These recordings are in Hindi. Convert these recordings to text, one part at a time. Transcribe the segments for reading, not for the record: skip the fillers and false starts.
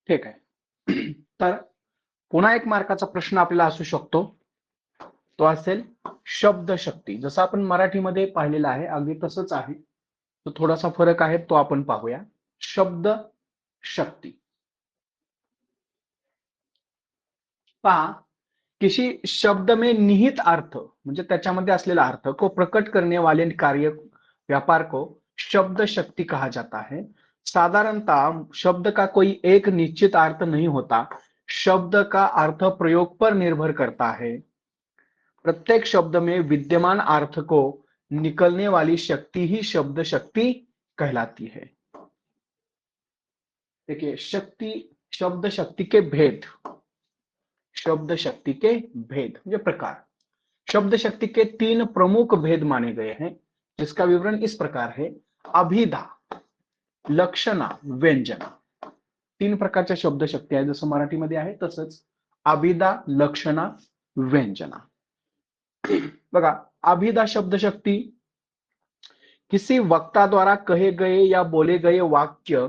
ठीक आहे. तर पुन्हा एक मार्काचा प्रश्न आपल्याला असू शकतो, तो असेल शब्दशक्ती. जसं आपण मराठीमध्ये पाहिलेला आहे अगदी तसंच आहे, तो थोडासा फरक आहे, तो आपण पाहूया. शब्द शक्ति। पहा, किसी शब्द में निहित अर्थ म्हणजे त्याच्यामध्ये असलेला अर्थ को प्रकट करने वाले कार्य व्यापार को शब्द शक्ति कहा जाता है। साधारणतः शब्द का कोई एक निश्चित अर्थ नहीं होता, शब्द का अर्थ प्रयोग पर निर्भर करता है। प्रत्येक शब्द में विद्यमान अर्थ को निकलने वाली शक्ति ही शब्द शक्ति कहलाती है। देखिए, शक्ति, शब्द शक्ति के भेद, शब्द शक्ति के भेद म्हणजे प्रकार। शब्द शक्ति के 3 प्रमुख भेद माने गए हैं, जिसका विवरण इस प्रकार है। अभिधा, लक्षणा, व्यंजना। 3 प्रकारच्या शब्द शक्ती आहे, जसं मराठीमध्ये आहे तसंच अभिधा, लक्षणा, व्यंजना। बघा, अभिधा शब्द शक्ति किसी वक्ता द्वारा कहे गए या बोले गए वाक्य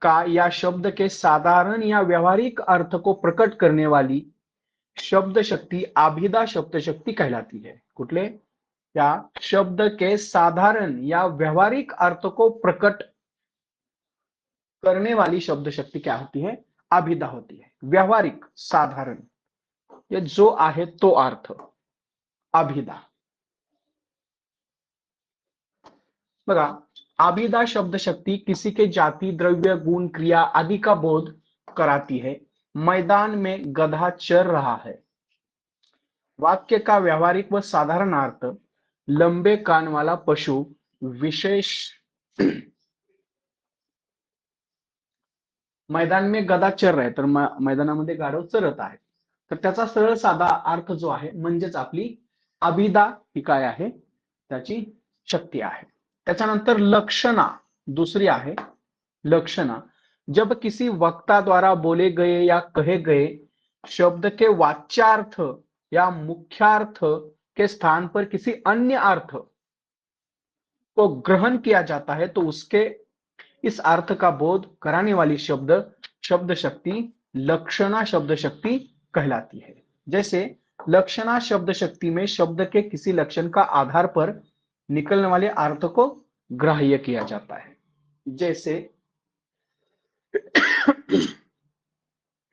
का या शब्द के साधारण या व्यवहारिक अर्थ को प्रकट करने वाली शब्द शक्ति अभिधा शब्द शक्ति कहलाती है। कुठले? या शब्द के साधारण या व्यवहारिक अर्थ को प्रकट करने वाली शब्द शक्ति क्या होती है? अभिधा होती है। व्यवहारिक, साधारण, ये जो आहे तो अर्थ अभिधा। बघा, अभिधा शब्द शक्ति किसी के जाति, द्रव्य, गुण, क्रिया आदि का बोध कराती है। मैदान में गधा चर रहा है। वाक्य का व्यवहारिक व साधारण अर्थ लंबे कान वाला पशु विशेष मैदान में गधा चर रहे, तर मैदानामध्ये गाढव चरत आहे, तर त्याचा सरळ साधा अर्थ जो आहे म्हणजेच आपली अभिधा ही काय आहे, त्याची शक्ती आहे। त्याच्यानंतर लक्षणा दूसरी आहे। लक्षणा, जब किसी वक्ता द्वारा बोले गए या कहे गए शब्द के वाच्यार्थ या मुख्यार्थ के स्थान पर किसी अन्य अर्थ को ग्रहण किया जाता है तो उसके इस अर्थ का बोध कराने वाली शब्द शक्ति लक्षणा शब्द शक्ति कहलाती है। जैसे लक्षणा शब्द शक्ति में शब्द के किसी लक्षण का आधार पर निकलने वाले अर्थ को ग्राह्य किया जाता है। जैसे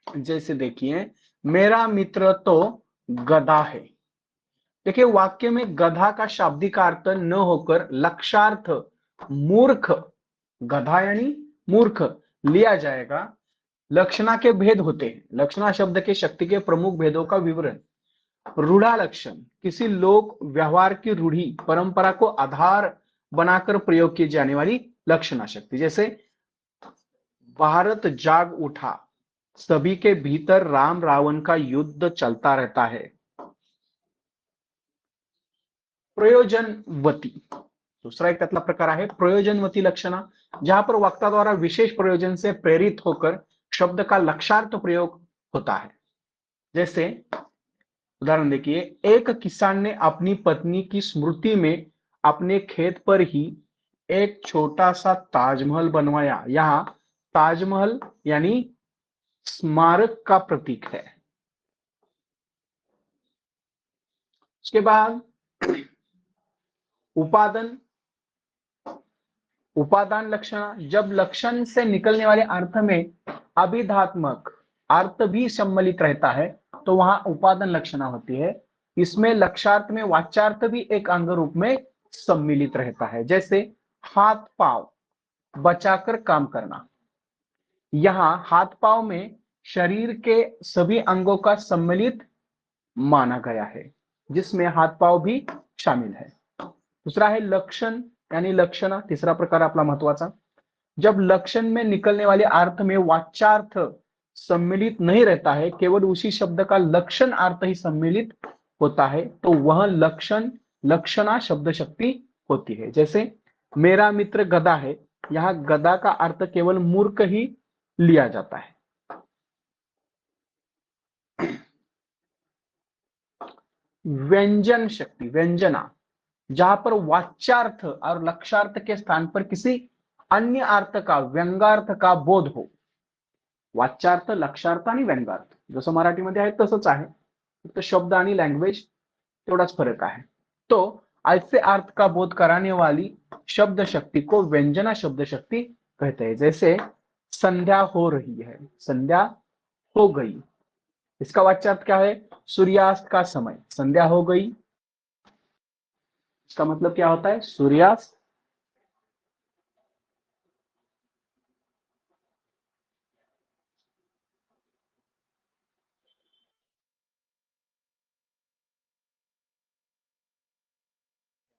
जैसे देखिए, मेरा मित्र तो गधा है। देखिए, वाक्य में गधा का शाब्दिक अर्थ न होकर लक्षार्थ मूर्ख, गधा यानी मूर्ख, लिया जाएगा। लक्षणा के भेद होते हैं। लक्षणा शब्द के शक्ति के प्रमुख भेदों का विवरण। रूढ़ा लक्षण, किसी लोक व्यवहार की रूढ़ी परंपरा को आधार बनाकर प्रयोग की जाने वाली लक्षणा शक्ति। जैसे भारत जाग उठा, सभी के भीतर राम रावण का युद्ध चलता रहता है। प्रयोजनवती, दूसरा एक त्यातला प्रकार आहे प्रयोजनवती लक्षणा, जहां पर वक्ता द्वारा विशेष प्रयोजन से प्रेरित होकर शब्द का लक्षार्थ प्रयोग होता है। जैसे उदाहरण देखिए, एक किसान ने अपनी पत्नी की स्मृति में अपने खेत पर ही एक छोटा सा ताजमहल बनवाया। यहां ताजमहल यानी स्मारक का प्रतीक है। उसके बाद उपादान, उपादान लक्षण, जब लक्षण से निकलने वाले अर्थ में अभिधात्मक अर्थ भी सम्मिलित रहता है तो वहां उपादान लक्षणा होती है। इसमें लक्षार्थ में वाच्यार्थ भी एक अंग रूप में सम्मिलित रहता है। जैसे हाथ पांव बचाकर काम करना, यहां हाथ पांव में शरीर के सभी अंगों का सम्मिलित माना गया है, जिसमें हाथ पांव भी शामिल है। दूसरा है लक्षण यानी लक्षणा, तीसरा प्रकार आपला महत्वाचा। जब लक्षण में निकलने वाले अर्थ में वाच्यार्थ सम्मिलित नहीं रहता है, केवल उसी शब्द का लक्षण अर्थ ही सम्मिलित होता है, तो वह लक्षण लक्षणा शब्द शक्ति होती है। जैसे मेरा मित्र गधा है, यहां गधा का अर्थ केवल मूर्ख ही लिया जाता है। व्यंजन शक्ति, व्यंजना, जहां पर वाच्यार्थ और लक्षार्थ के स्थान पर किसी अन्य अर्थ का, व्यंगार्थ का बोध हो। वाच्यार्थ, लक्षार्थ आणि व्यंगार्थ. जसं मराठीमध्ये आहे तसंच आहे, फक्त शब्द आणि लँग्वेज तेवढाच फरक है। तो ऐसे अर्थ का बोध कराने वाली शब्द शक्ति को व्यंजना शब्द शक्ति कहते हैं। जैसे संध्या हो रही है, संध्या हो गई, इसका वाच्यार्थ क्या है? सूर्यास्त का समय। संध्या हो गई, इसका मतलब क्या होता है? सूर्यास्त।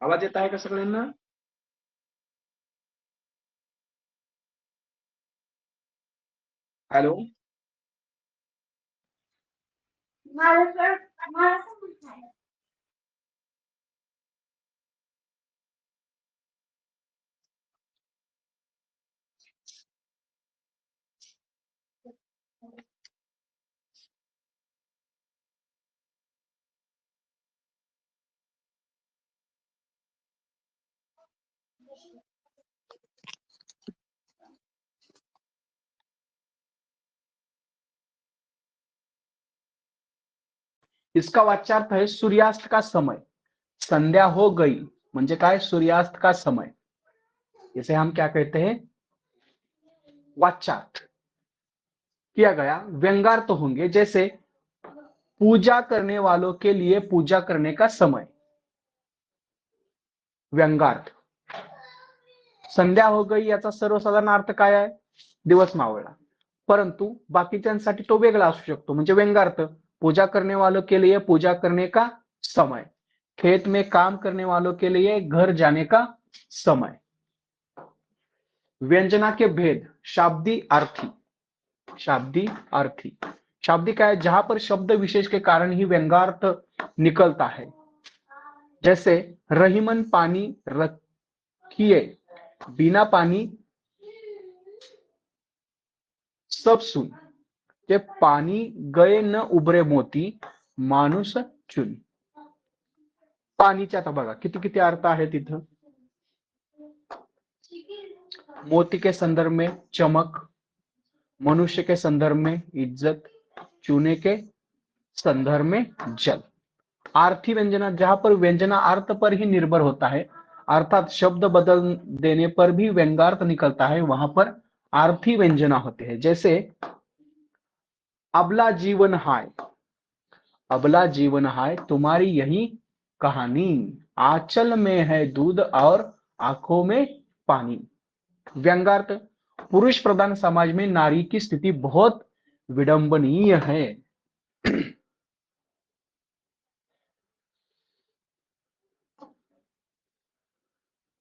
आवाज येता है का सगळ्यांना? हेलो, इसका वाच्यार्थ है सूर्यास्त का समय। संध्या हो गई म्हणजे काय? सूर्यास्त का समय। इसे हम क्या कहते हैं? वाच्यार्थ किया गया। व्यंगार्थ होंगे जैसे पूजा करने वालों के लिए पूजा करने का समय, व्यंगार्थ। संध्या हो गई याचा सर्वसाधारण अर्थ काय आहे? दिवस मावळला, परंतु बाकीच्यांसाठी तो वेगळा असू शकतो, म्हणजे व्यंगार्थ। पूजा करने वालों के लिए पूजा करने का समय, खेत में काम करने वालों के लिए घर जाने का समय। व्यंजना के भेद, शाब्दी अर्थी। शाब्दी अर्थी, शाब्दी क्या है? जहां पर शब्द विशेष के कारण ही व्यंगार्थ निकलता है। जैसे रहीमन पानी रखिए, बिना पानी सब सुन, ते पाणी गए न उभरे मोती, माणूस चुन। पाणीचे आता बघा किती किती अर्थ आहे तिथं। मोती के संदर्भ में चमक, मनुष्य के संदर्भ में इज्जत, चूने के संदर्भ में जल। आर्थी व्यंजना, जहां पर व्यंजना अर्थ पर ही निर्भर होता है, अर्थात शब्द बदल देने पर भी व्यंगार्थ निकलता है, वहां पर आर्थी व्यंजना होते हैं। जैसे अबला जीवन हाय, अबला जीवन हाय तुम्हारी यही कहानी, आंचल में है दूध और आंखों में पानी। व्यंगार्थ, पुरुष प्रधान समाज में नारी की स्थिति बहुत विडंबनीय है।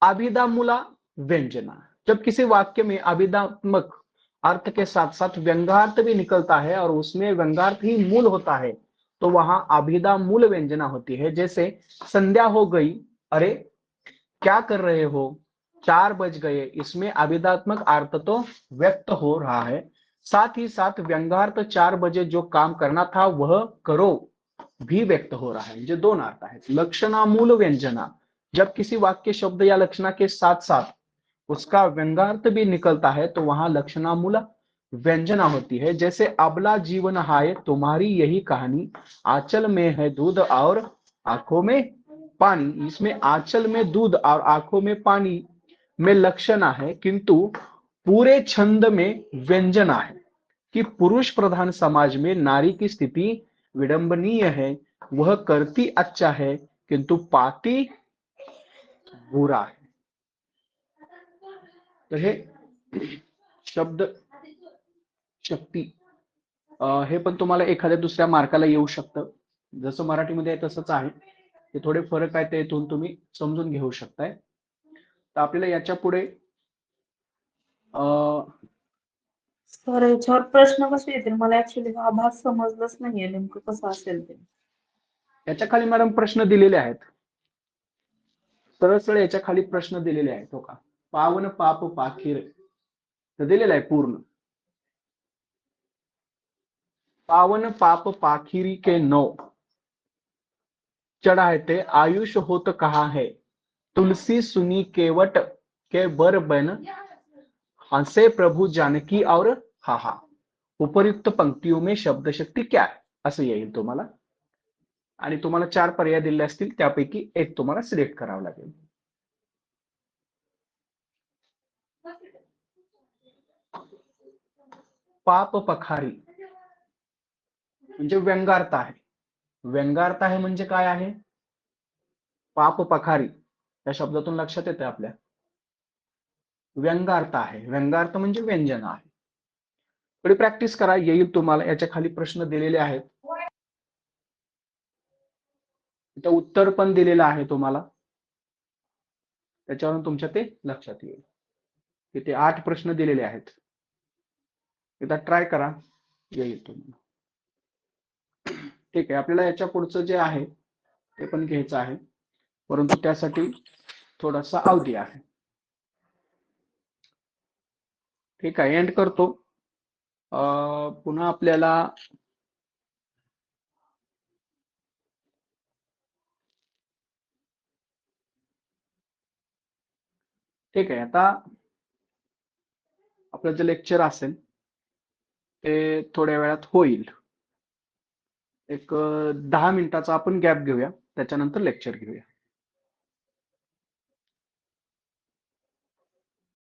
अभिधामूला व्यंजना, जब किसी वाक्य में अभिधात्मक अर्थ के साथ साथ व्यंगार्थ भी निकलता है और उसमें व्यंगार्थ ही मूल होता है, तो वहां अभिधा मूल व्यंजना होती है। जैसे संध्या हो गई, अरे क्या कर रहे हो, 4 बज गए, इसमें अभिधात्मक अर्थ तो व्यक्त हो रहा है, साथ ही साथ व्यंगार्थ 4 बजे जो काम करना था वह करो भी व्यक्त हो रहा है। जो दोन अर्थ है। लक्षणामूल व्यंजना, जब किसी वाक्य शब्द या लक्षणा के साथ साथ उसका व्यंगार्थ भी निकलता है तो वहां लक्षणामूल व्यंजना होती है। जैसे अबला जीवन हाय तुम्हारी यही कहानी, आंचल में है दूध और आंखों में पानी। इसमें आंचल में दूध और आंखों में पानी में लक्षणा है, किंतु पूरे छंद में व्यंजना है कि पुरुष प्रधान समाज में नारी की स्थिति विडंबनीय है, वह करती अच्छा है किंतु पाती बुरा है। तर हे शब्द शक्ती हे पण तुम्हाला एखाद्या दुसऱ्या मार्काला येऊ शकतं, जसं मराठीमध्ये आहे तसंच आहे, ते थोडे फरक आहे, ते इथून तुम्ही समजून घेऊ शकताय। तर आपल्याला याच्या पुढे सर याच्यावर प्रश्न कसे येतील? मला ऍक्च्युली हा भाग समजलंच नाहीये नेमकं कसं असेल ते। याच्या खाली मॅडम प्रश्न दिलेले आहेत, सरळ सरळ याच्या खाली प्रश्न दिलेले आहेत, हो का? पावन पाप पाखीर तर दिलेलं आहे पूर्ण। पावन पाप पाखिरी के 9 चढ़ाते आयुष होत कहा है, तुलसी सुनी केवट के बर बन, हंसे प्रभु जानकी और हाहा। उपर्युक्त पंक्तियों में शब्द शक्ती क्या है असं येईल तुम्हाला. आणि तुम्हाला 4 पर्याय दिले असतील त्यापैकी एक तुम्हाला सिलेक्ट करावं लागेल. पाप पखारी म्हणजे व्यंगार्थ आहे. व्यंगार्थ आहे म्हणजे काय आहे? पाप पखारी या शब्दातून लक्षात येते आपल्या व्यंगार्थ आहे. व्यंगार्थ म्हणजे व्यंजन आहे. थोडी प्रॅक्टिस करा, येईल तुम्हाला. याच्या खाली प्रश्न दिलेले आहेत, इथं उत्तर पण दिलेलं आहे तुम्हाला, त्याच्यावरून तुमच्या ते लक्षात येईल. इथे 8 प्रश्न दिलेले आहेत, एकदा ट्राय करा, येईल तुम्हाला. ठीक आहे, आपल्याला याच्या पुढचं जे आहे ते पण घ्यायचं आहे, परंतु त्यासाठी थोडासा अवधी आहे. ठीक आहे, एंड करतो. पुन्हा आपल्याला ठीक आहे, आता आपलं जे लेक्चर असेल ते थोड्या वेळात होईल. एक 10 मिनिटाचा आपण गॅप घेऊया, त्याच्यानंतर लेक्चर घेऊया.